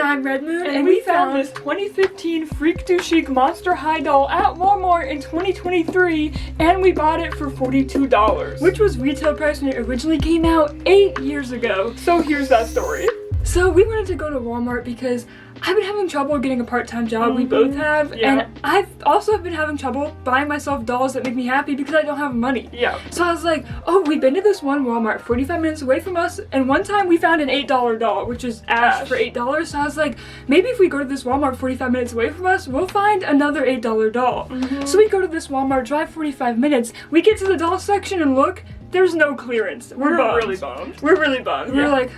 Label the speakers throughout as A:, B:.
A: I'm Red Moon,
B: and we found this 2015 Freak Du Chic Monster High doll at Walmart in 2023, and we bought it for $42.
A: which was retail price when it originally came out 8 years ago.
B: So here's that story.
A: So we wanted to go to Walmart because I've been having trouble getting a part-time job. We both have.
B: Yeah.
A: And I've also been having trouble buying myself dolls that make me happy because I don't have money.
B: Yeah.
A: So I was like, oh, we've been to this one Walmart 45 minutes away from us, and one time we found an $8 doll, which is Ash for $8. So I was like, maybe if we go to this Walmart 45 minutes away from us, we'll find another $8 doll. So we go to this Walmart, drive 45 minutes, we get to the doll section and look, there's no clearance. We're
B: really bummed.
A: We're really bummed.
B: Yeah.
A: We're like,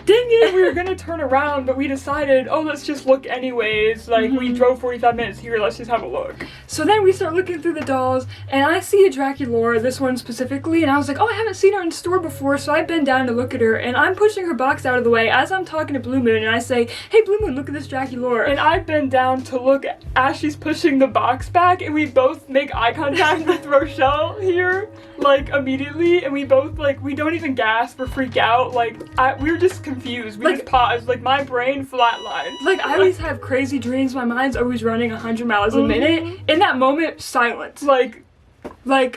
B: Dang it, we were gonna turn around, but we decided, oh, let's just look anyways. Like, we drove 45 minutes here, let's just have a look.
A: so then we start looking through the dolls, and I see a Draculaura, this one specifically, and I was like, oh, I haven't seen her in store before, so I bend down to look at her, and I'm pushing her box out of the way as I'm talking to Blue Moon, and I say, hey, Blue Moon, look at this Draculaura.
B: And I bend down to look as she's pushing the box back, and we both make eye contact with Rochelle here, like, immediately, and we both, like, we don't even gasp or freak out, like, we were just confused. We
A: Like-
B: just paused, like, my brain flatlined.
A: Like, I always have crazy dreams, my mind's always running 100 miles a minute. In that moment, silence. Like,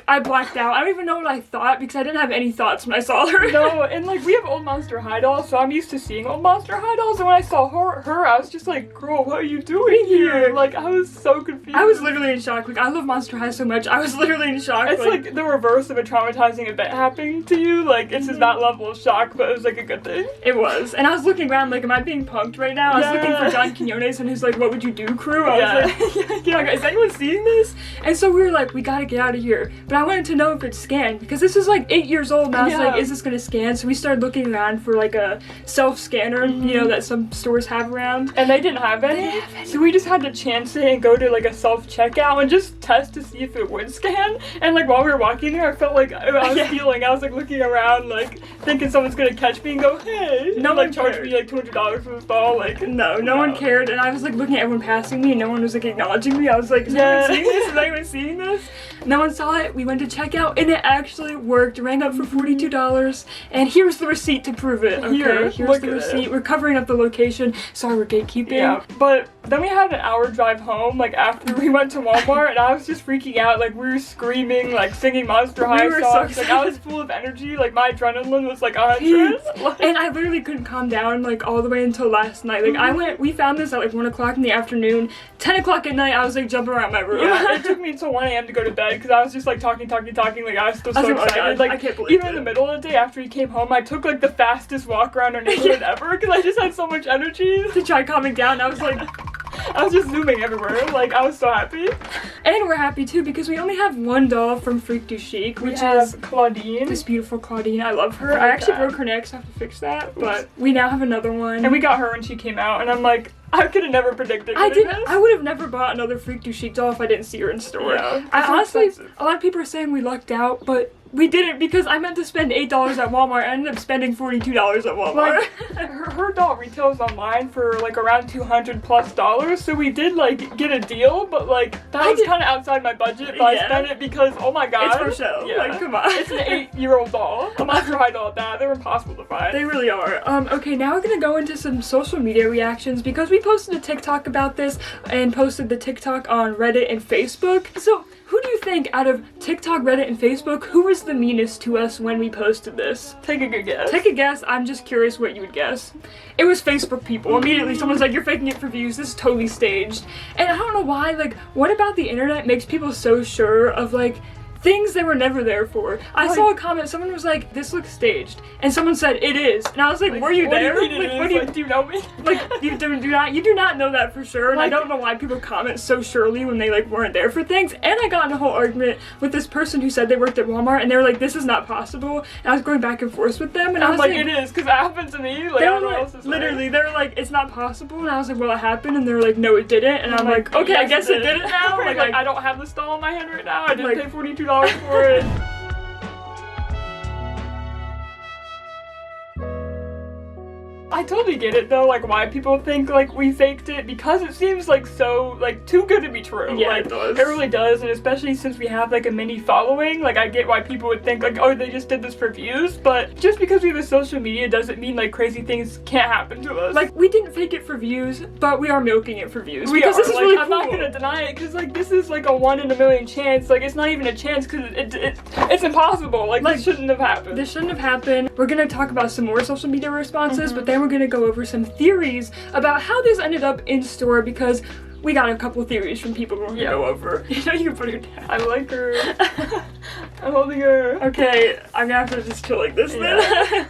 A: I blacked out. I don't even know what I thought because I didn't have any thoughts when I saw her.
B: No, and like we have old Monster High dolls, so I'm used to seeing old Monster High dolls. And when I saw her, I was just like, "Girl, what are you doing here?" Like I was so confused.
A: I was literally in shock. Like, I love Monster High so much. I was literally in shock.
B: It's like the reverse of a traumatizing event happening to you. Like it's just that level of shock, but it was like a good thing.
A: It was. And I was looking around like, am I being punked right now? I was looking for John Quinones and his like, what would you do crew? I was like, yeah, is anyone seeing this? And so we were like, we gotta get out of here. But I wanted to know if it's scanned because this is like 8 years old and I was like, is this gonna scan? So we started looking around for like a self-scanner, you know, that some stores have around.
B: And they didn't have any. So we just had to chance it and go to like a self-checkout and just test to see if it would scan. And like while we were walking there, I felt like I was like looking around like thinking someone's gonna catch me and go, hey.
A: No
B: and,
A: one
B: like charge
A: cared.
B: me like $200 for this doll. Like
A: No one cared, and I was like looking at everyone passing me and no one was like acknowledging me. I was like, is anyone seeing this? Is anyone seeing this? No one saw it. We went to checkout and it actually worked. Rang up for $42, and here's the receipt to prove it. Okay, here's the receipt. We're covering up the location. Sorry, we're gatekeeping.
B: Yeah, but then we had an hour drive home, like after we went to Walmart, and I was just freaking out. Like we were screaming, like singing Monster High songs. Like I was full of energy. Like my adrenaline was like 100.
A: And I literally couldn't calm down like all the way until last night. Like we found this at like 1 o'clock in the afternoon. 10 o'clock at night, I was like jumping around my room.
B: Yeah, it took me until 1 a.m. to go to bed because I was just like talking. Like I was still so excited. Like
A: I can't believe
B: even in the middle of the day after he came home, I took like the fastest walk around our neighborhood ever because I just had so much energy
A: to try calming down. I was like,
B: I was just zooming everywhere. Like I was so happy.
A: And we're happy too because we only have one doll from Freak Du Chic, which is
B: Claudine.
A: This beautiful Claudine. I love her. I actually broke her neck, so I have to fix that. But we now have another one.
B: And we got her when she came out, and I'm like, I could have never predicted.
A: I would have never bought another Freak Du Chic doll if I didn't see her in store.
B: Yeah,
A: honestly, a lot of people are saying we lucked out, but we didn't because I meant to spend $8 at Walmart. I ended up spending $42 at Walmart.
B: Like, her doll retails online for like around $200+, so we did like get a deal, but like that was kind of outside my budget. But I spent it because oh my god,
A: it's for show.
B: Yeah.
A: Like come on,
B: it's an 8-year-old doll, a Monster High doll at that. They're impossible to find.
A: They really are. Okay, now we're gonna go into some social media reactions because we posted a TikTok about this and posted the TikTok on Reddit and Facebook. So who do you think out of TikTok, Reddit, and Facebook, who was the meanest to us when we posted this?
B: Take a good guess.
A: Take a guess. I'm just curious what you would guess. It was Facebook people. Immediately someone's like, you're faking it for views. This is totally staged. And I don't know why, like, what about the internet makes people so sure of, like, things they were never there for? I saw a comment, someone was like, this looks staged. And someone said, it is. And I was like, were you there?
B: Do you know me?
A: Like, you do not know that for sure. And I don't know why people comment so surely when they like weren't there for things. And I got in a whole argument with this person who said they worked at Walmart and they were like, this is not possible. And I was going back and forth with them and I was like,
B: it is, because that happened to me. Like, I don't know what else to say.
A: Literally, they were like, it's not possible. And I was like, well, it happened. And they were like, no, it didn't. And I'm like, okay, I guess it didn't now.
B: Like, I don't have this doll in my hand right now. I didn't pay $42 for it. I totally get it though, like why people think like we faked it, because it seems like so like too good to be true.
A: Yeah,
B: like,
A: it does.
B: It really does, and especially since we have like a mini following, like I get why people would think like, oh, they just did this for views, but just because we have a social media doesn't mean like crazy things can't happen to us.
A: Like, we didn't fake it for views, but we are milking it for views.
B: Because
A: this is
B: like,
A: really
B: I'm
A: cool.
B: not gonna deny it, because like this is like a 1 in a million chance. Like it's not even a chance, because it's impossible. Like this shouldn't have happened.
A: This shouldn't have happened. We're gonna talk about some more social media responses, but then we're gonna go over some theories about how this ended up in store, because we got a couple theories from people we're gonna go over. You know, you can put her down.
B: I like her. I'm holding her.
A: Okay, I'm gonna have to just chill like this then.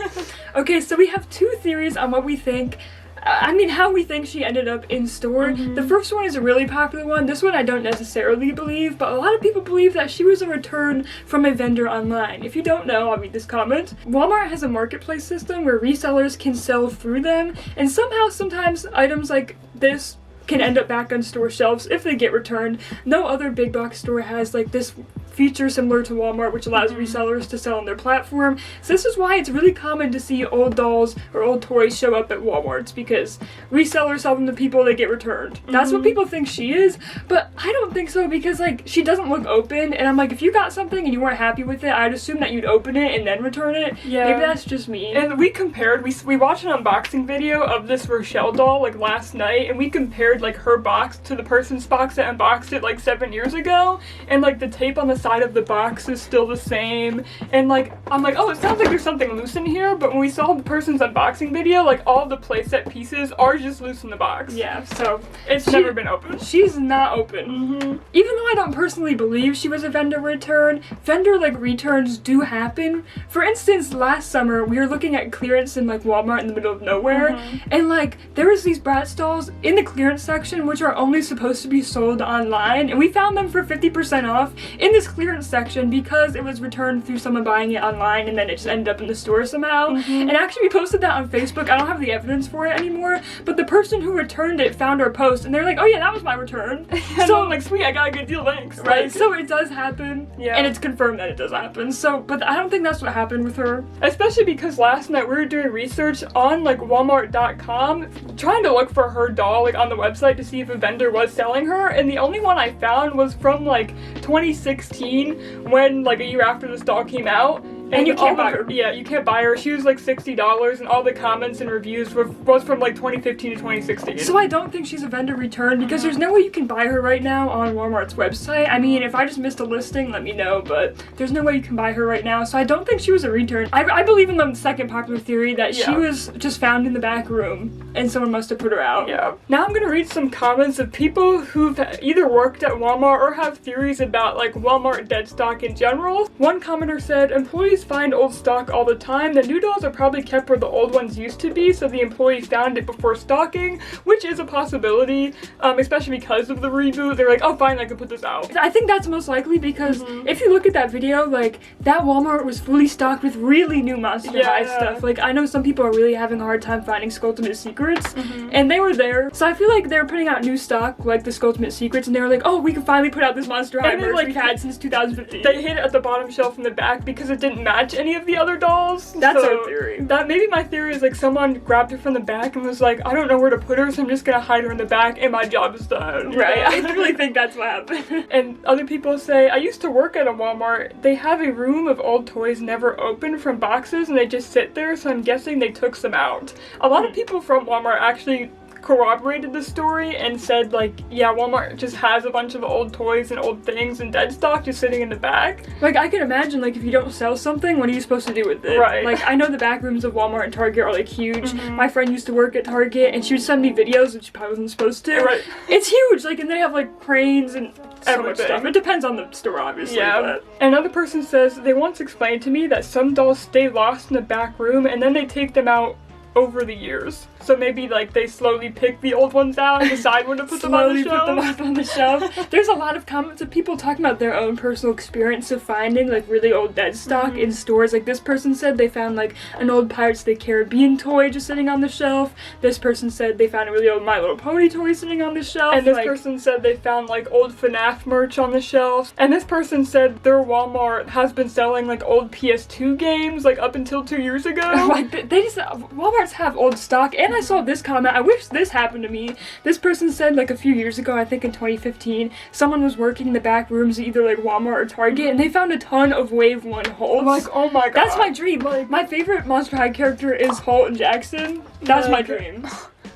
A: Okay, so we have 2 theories on what we think. How we think she ended up in store. The first one is a really popular one. This one I don't necessarily believe, but a lot of people believe that she was a return from a vendor online. If you don't know, I'll read this comment. Walmart has a marketplace system where resellers can sell through them, and somehow sometimes items like this can end up back on store shelves if they get returned. No other big box store has like this feature similar to Walmart, which allows resellers to sell on their platform. So this is why it's really common to see old dolls or old toys show up at Walmarts, because resellers sell them to people, they get returned. That's what people think she is, but I don't think so, because like she doesn't look open, and I'm like, if you got something and you weren't happy with it, I'd assume that you'd open it and then return it. Yeah. Maybe that's just me.
B: And we compared, we watched an unboxing video of this Rochelle doll like last night, and we compared like her box to the person's box that unboxed it like 7 years ago, and like the tape on the side of the box is still the same, and like I'm like, oh, it sounds like there's something loose in here, but when we saw the person's unboxing video, like all the playset pieces are just loose in the box.
A: Yeah, so
B: it's never been open.
A: She's not open. Even though I don't personally believe she was a vendor return, vendor like returns do happen. For instance, last summer we were looking at clearance in like Walmart in the middle of nowhere, and like there was these Bratz dolls in the clearance section which are only supposed to be sold online, and we found them for 50% off in this clearance section because it was returned through someone buying it online, and then it just ended up in the store somehow. And actually we posted that on Facebook. I don't have the evidence for it anymore, but the person who returned it found our post, and they're like, oh yeah, that was my return.
B: So I'm like, sweet, I got a good deal, thanks.
A: Right,
B: Like,
A: so it does happen, and it's confirmed that it does happen. So, but I don't think that's what happened with her.
B: Especially because last night we were doing research on like Walmart.com, trying to look for her doll like on the website to see if a vendor was selling her, and the only one I found was from like 2016, when like a year after this doll came out.
A: And you can't buy her.
B: Yeah, you can't buy her. She was like $60, and all the comments and reviews was from like 2015 to 2016.
A: So I don't think she's a vendor return, because there's no way you can buy her right now on Walmart's website. I mean, if I just missed a listing, let me know, but there's no way you can buy her right now, so I don't think she was a return. I believe in the second popular theory that she was just found in the back room, and someone must have put her out.
B: Yeah. Now I'm gonna read some comments of people who've either worked at Walmart or have theories about like Walmart dead stock in general. One commenter said, employees find old stock all the time. The new dolls are probably kept where the old ones used to be, so the employee found it before stocking, which is a possibility, especially because of the reboot. They're like, oh fine, I can put this out.
A: I think that's most likely, because if you look at that video, like that Walmart was fully stocked with really new Monster High stuff. Like I know some people are really having a hard time finding Skulltimate Secrets, and they were there. So I feel like they were putting out new stock like the Skulltimate Secrets, and they were like, oh, we can finally put out this Monster High merch
B: like
A: we've had since 2015.
B: They hid it at the bottom shelf in the back because it didn't match any of the other dolls.
A: That's our theory.
B: That maybe my theory is like someone grabbed her from the back and was like, I don't know where to put her, so I'm just gonna hide her in the back and my job is done.
A: Right, I really think that's what happened.
B: And other people say, I used to work at a Walmart. They have a room of old toys never opened from boxes, and they just sit there, so I'm guessing they took some out. A lot of people from Walmart actually corroborated the story and said like, yeah, Walmart just has a bunch of old toys and old things and dead stock just sitting in the back.
A: Like I can imagine, like if you don't sell something, what are you supposed to do with it?
B: Right.
A: Like I know the back rooms of Walmart and Target are like huge. My friend used to work at Target, and she would send me videos that she probably wasn't supposed to.
B: Right.
A: It's huge, like, and they have like cranes and so much
B: Everything.
A: stuff. It depends on the store, obviously.
B: Yeah.
A: But
B: Another person says they once explained to me that some dolls stay lost in the back room and then they take them out over the years. So maybe like they slowly pick the old ones out and decide when to put them on the shelf.
A: Put them up on the shelf. There's a lot of comments of people talking about their own personal experience of finding like really old dead stock in stores. Like this person said they found like an old Pirates of the Caribbean toy just sitting on the shelf. This person said they found a really old My Little Pony toy sitting on the shelf.
B: And this person said they found like old FNAF merch on the shelf. And this person said their Walmart has been selling like old PS2 games like up until 2 years ago.
A: Like they just Walmarts have old stock. And I saw this comment. I wish this happened to me. This person said like a few years ago, I think in 2015, someone was working in the back rooms of either like Walmart or Target, and they found a ton of Wave 1 Holts.
B: Like, oh my god.
A: That's my dream. Like, my favorite Monster High character is Holt and Jackson. That's my dream.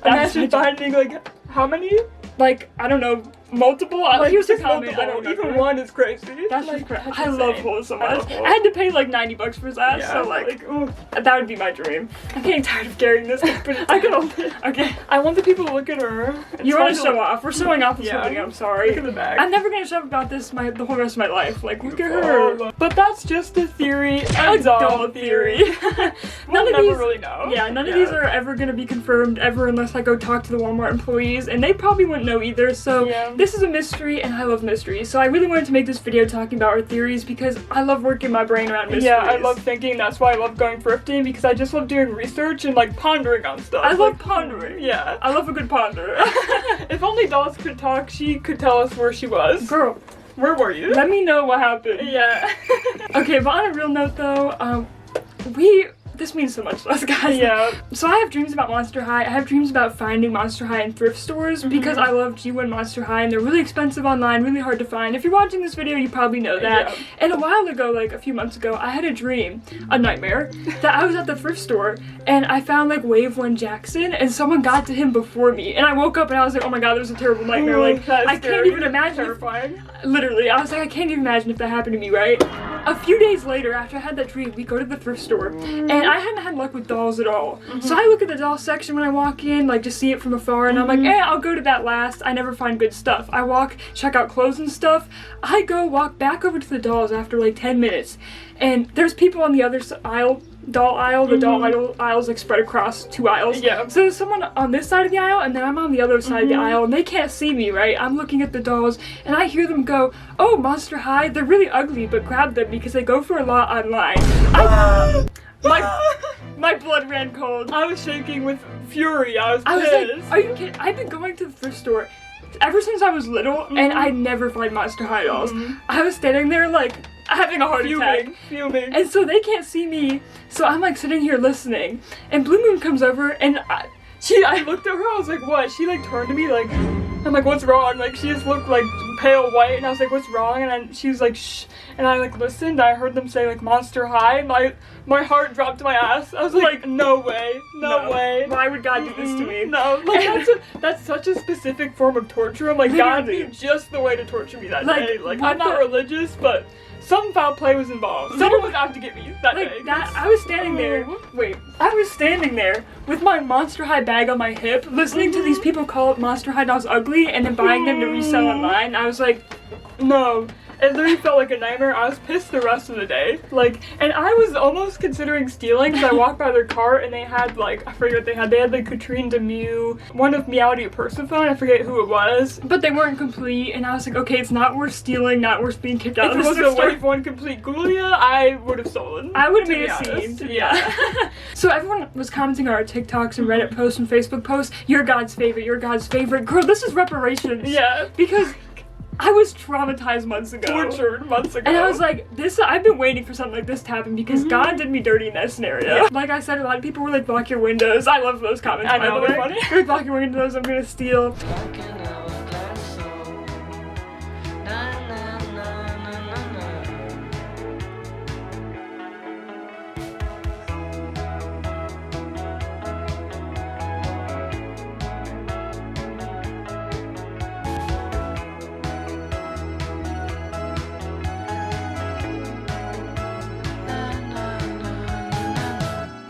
B: Imagine finding like how many?
A: Like, I don't know, multiple?
B: Like,
A: Here's a comment.
B: I don't even one is crazy.
A: That's
B: like,
A: just
B: that's
A: I love
B: insane.
A: Holt so much.
B: I
A: I had to pay like $90 for that,
B: Yeah,
A: so like, ooh, that would be my dream. I'm getting tired of carrying this.
B: I can only.
A: Okay.
B: I want the people to look at her.
A: You want to show off? We're showing off this
B: Yeah.
A: morning, I'm sorry.
B: Look at the back.
A: I'm never gonna show up about this the whole rest of my life. Like, look at her.
B: But that's just a theory.
A: A dull theory.
B: We'll never really know.
A: Yeah, none of these are ever gonna be confirmed ever unless I go talk to the Walmart employees, and they probably wouldn't know either. So this is a mystery, and I love mysteries. So I really wanted to make this video talking about our theories because I love working my brain around mysteries.
B: Yeah, I love thinking. That's why I love going thrifting, because I just love doing research and like pondering on stuff.
A: I love pondering.
B: Yeah.
A: I love a good ponder.
B: If only Dolls could talk, she could tell us where she was.
A: Girl,
B: where were you?
A: let me know what happened.
B: Yeah.
A: Okay, but on a real note though, this means so much to us, guys.
B: Yeah.
A: So I have dreams about Monster High. I have dreams about finding Monster High in thrift stores because I love G1 Monster High and they're really expensive online, really hard to find. If you're watching this video, you probably know that.
B: Yeah.
A: And a while ago, like a few months ago, I had a dream, a nightmare, that I was at the thrift store and I found like Wave 1 Jackson and someone got to him before me. And I woke up and I was like, oh my god, that was a terrible nightmare. Like, I can't even imagine.
B: Terrifying.
A: Literally, I was like, I can't even imagine if that happened to me, right? A few days later, after I had that dream, we go to the thrift store, and I hadn't had luck with dolls at all. So I look at the doll section when I walk in, like just see it from afar, and I'm like, I'll go to that last. I never find good stuff. I walk, check out clothes and stuff. I go walk back over to the dolls after like 10 minutes, and there's people on the other aisle. Doll aisle, the doll aisle's like spread across 2 aisles.
B: Yeah.
A: So there's someone on this side of the aisle and then I'm on the other side of the aisle and they can't see me, right? I'm looking at the dolls and I hear them go, oh, Monster High, they're really ugly, but grab them because they go for a lot online. My blood ran cold.
B: I was shaking with fury. I was
A: like, are you kidding? I've been going to the thrift store ever since I was little and I never find Monster High dolls. I was standing there like having a heart attack.
B: Fuming.
A: And so they can't see me, so I'm like sitting here listening. And Blue Moon comes over and I
B: looked at her, I was like, what? She like turned to me like, I'm like, what's wrong? Like she just looked like pale white and I was like, what's wrong? And then she was like, shh. And I like listened, I heard them say like Monster High. My heart dropped to my ass. I was like, no way, no way.
A: Why would God do this to me?
B: No, like that's such a specific form of torture. I'm like, God knew just the way to torture me that day. Like I'm not religious, but some foul play was involved. Someone was out to get me that day.
A: I was standing there. I was standing there with my Monster High bag on my hip, listening to these people call Monster High dolls ugly, and then buying them to resell online. I was like,
B: no. It literally felt like a nightmare. I was pissed the rest of the day. Like, and I was almost considering stealing because I walked by their cart and they had like, I forget what they had. They had like Katrine Demew, one of Meowdy or Persephone, I forget who it was.
A: But they weren't complete and I was like, okay, it's not worth stealing, not worth being kicked out of the
B: store. If it was a
A: store.
B: Wave 1 complete Ghoulia, I would have stolen.
A: I would have made a scene.
B: Yeah.
A: So everyone was commenting on our TikToks and Reddit posts and Facebook posts, you're God's favorite, you're God's favorite. Girl, this is reparations.
B: Yeah.
A: Because I was traumatized months ago.
B: Tortured months ago.
A: And I was like, I've been waiting for something like this to happen because God did me dirty in that scenario. Yeah. Like I said, a lot of people were like, block your windows. I love those comments,
B: I know,
A: by the
B: they're
A: way.
B: funny.
A: Block your windows, I'm gonna steal.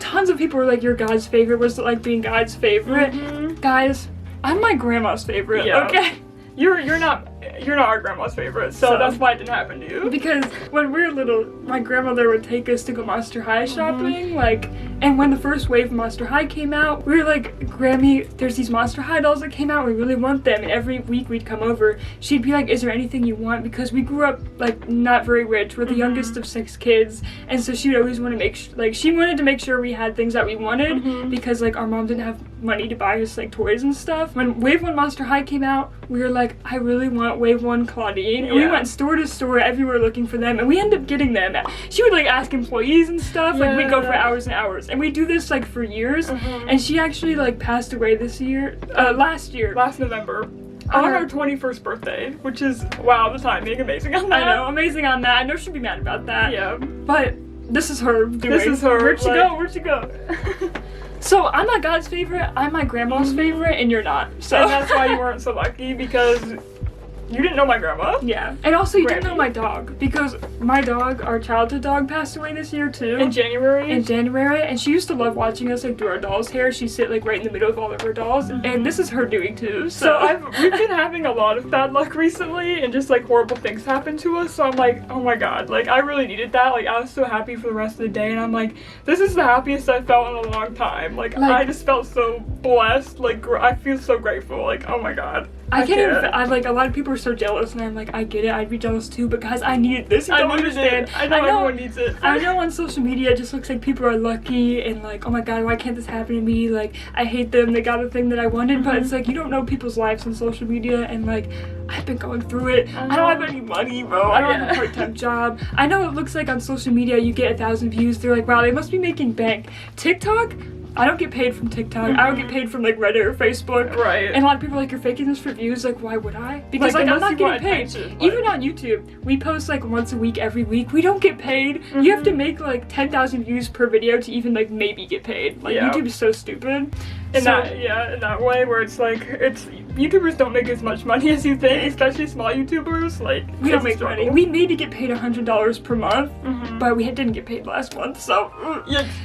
A: Tons of people were like, you're God's favorite. Was it like being God's favorite? Guys, I'm my grandma's favorite, okay?
B: You're not you're not our grandma's favorite, so that's why it didn't happen to you.
A: Because when we were little, my grandmother would take us to go Monster High shopping, like, and when the first wave of Monster High came out, we were like, Grammy, there's these Monster High dolls that came out, we really want them, and every week we'd come over, she'd be like, is there anything you want? Because we grew up, like, not very rich, we're the youngest of 6 kids, and so she would always want to make, she wanted to make sure we had things that we wanted, because, like, our mom didn't have money to buy us, like, toys and stuff. When Wave 1 Monster High came out, we were like, I really want Wave 1 Claudine, and we went store to store everywhere looking for them, and we ended up getting them. She would, like, ask employees and stuff, like, we'd go for hours and hours, and we do this, like, for years, and she actually, like, passed away this year, last November. On her 21st birthday, which is, wow, the timing, amazing on that. I know, amazing on that. I know she'd be mad about that.
B: Yeah.
A: But this is her doing.
B: This is her.
A: Where'd she go? Where'd she go? So, I'm not God's favorite, I'm my grandma's favorite, and you're not. So
B: and that's why you weren't so lucky, because you didn't know my grandma.
A: Yeah. And also you didn't know my dog, because my dog, our childhood dog, passed away this year too.
B: In January?
A: In January, and she used to love watching us, like, do our dolls' hair. She'd sit, like, right in the middle of all of her dolls, and this is her doing too, so.
B: We've been having a lot of bad luck recently, and just, like, horrible things happen to us, so I'm like, oh my god, like, I really needed that. Like, I was so happy for the rest of the day, and I'm like, this is the happiest I've felt in a long time. Like I just felt so blessed, like, I feel so grateful, like, oh my god.
A: I can't even, like, a lot of people are so jealous, and I'm like, I get it, I'd be jealous too, but guys, I needed this, you don't understand.
B: I know everyone needs it.
A: I know on social media it just looks like people are lucky, and like, oh my god, why can't this happen to me, like, I hate them, they got a thing that I wanted, but it's like, you don't know people's lives on social media, and like, I've been going through it, I don't have any money, bro, I don't have a part-time job, I know it looks like on social media you get 1,000 views, they're like, wow, they must be making bank. TikTok, I don't get paid from TikTok. I don't get paid from, like, Reddit or Facebook.
B: Right.
A: And a lot of people are like, you're faking this for views. Like, why would I? Because, like I'm not getting paid. Even on YouTube, we post, like, once a week, every week. We don't get paid. You have to make, like, 10,000 views per video to even, like, maybe get paid. Like, YouTube is so stupid.
B: In that way, where it's like, YouTubers don't make as much money as you think, especially small YouTubers. Like,
A: we don't make money. We maybe get paid $100 per month, but we didn't get paid last month, so.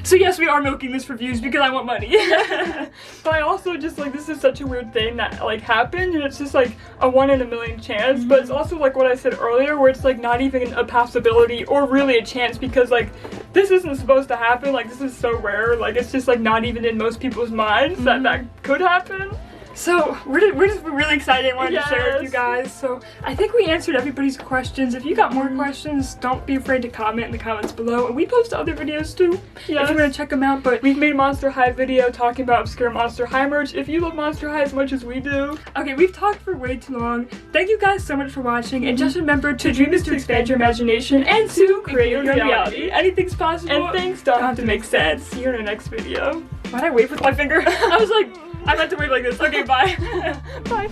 A: So yes, we are milking this for views because I want money.
B: But I also just, like, this is such a weird thing that, like, happened, and it's just, like, a 1 in a million chance, but it's also, like, what I said earlier, where it's, like, not even a possibility or really a chance, because, like, this isn't supposed to happen, like, this is so rare, like, it's just, like, not even in most people's minds that could happen.
A: So, we're just really excited and wanted to share it with you guys. So, I think we answered everybody's questions. If you got more questions, don't be afraid to comment in the comments below. And we post other videos too, if you want to check them out. But
B: we've made Monster High video talking about obscure Monster High merch. If you love Monster High as much as we do.
A: Okay, we've talked for way too long. Thank you guys so much for watching. And just remember, to dream is to expand your imagination and to create your reality. Anything's possible.
B: And things don't have to make sense. See you in our next video.
A: Why'd I wave with my finger? I was like, I meant to wave like this. Okay, bye.
B: Bye.